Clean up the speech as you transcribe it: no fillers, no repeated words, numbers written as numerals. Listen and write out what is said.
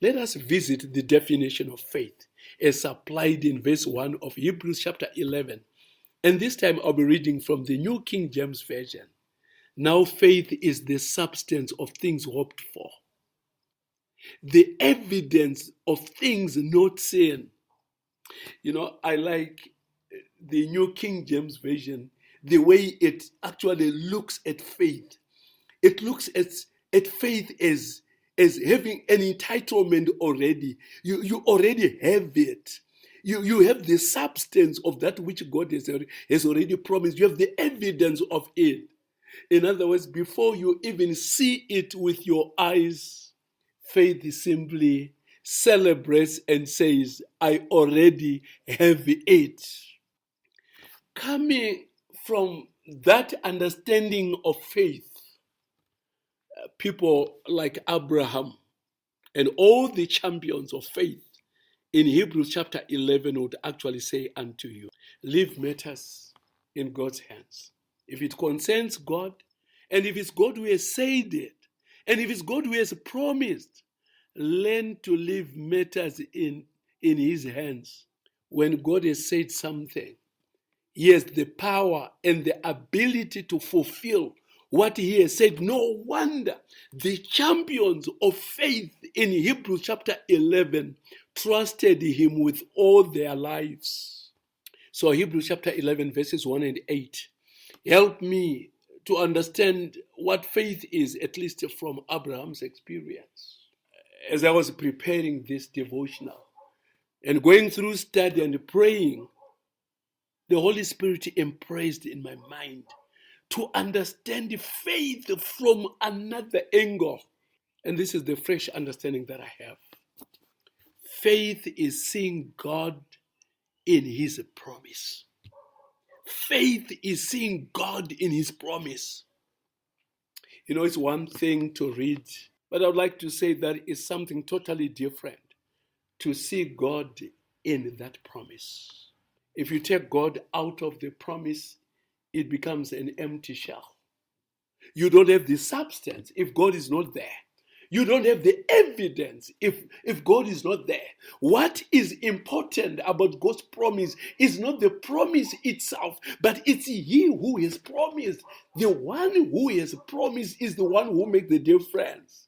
Let us visit the definition of faith as supplied in verse 1 of Hebrews chapter 11. And this time I'll be reading from the New King James Version. Now faith is the substance of things hoped for, the evidence of things not seen. I like the New King James Version, the way it actually looks at faith. It looks at faith as having an entitlement already. You already have it. You have the substance of that which God has already promised. You have the evidence of it. In other words, before you even see it with your eyes, faith simply celebrates and says, I already have it. Coming from that understanding of faith, people like Abraham and all the champions of faith in Hebrews chapter 11 would actually say unto you, leave matters in God's hands. If it concerns God, and if it's God who has said it, and if it's God who has promised, learn to leave matters in his hands. When God has said something, he has the power and the ability to fulfill what he has said. No wonder the champions of faith in Hebrews chapter 11 trusted him with all their lives. So Hebrews chapter 11 verses 1 and 8 help me to understand what faith is, at least from Abraham's experience. As I was preparing this devotional and going through study and praying, the Holy Spirit impressed in my mind to understand faith from another angle. And this is the fresh understanding that I have. Faith is seeing God in his promise. Faith is seeing God in his promise. It's one thing to read, but I would like to say that it's something totally different to see God in that promise. If you take God out of the promise, it becomes an empty shell. You don't have the substance if God is not there. You don't have the evidence if God is not there. What is important about God's promise is not the promise itself, but it's he who has promised. The one who has promised is the one who makes the difference.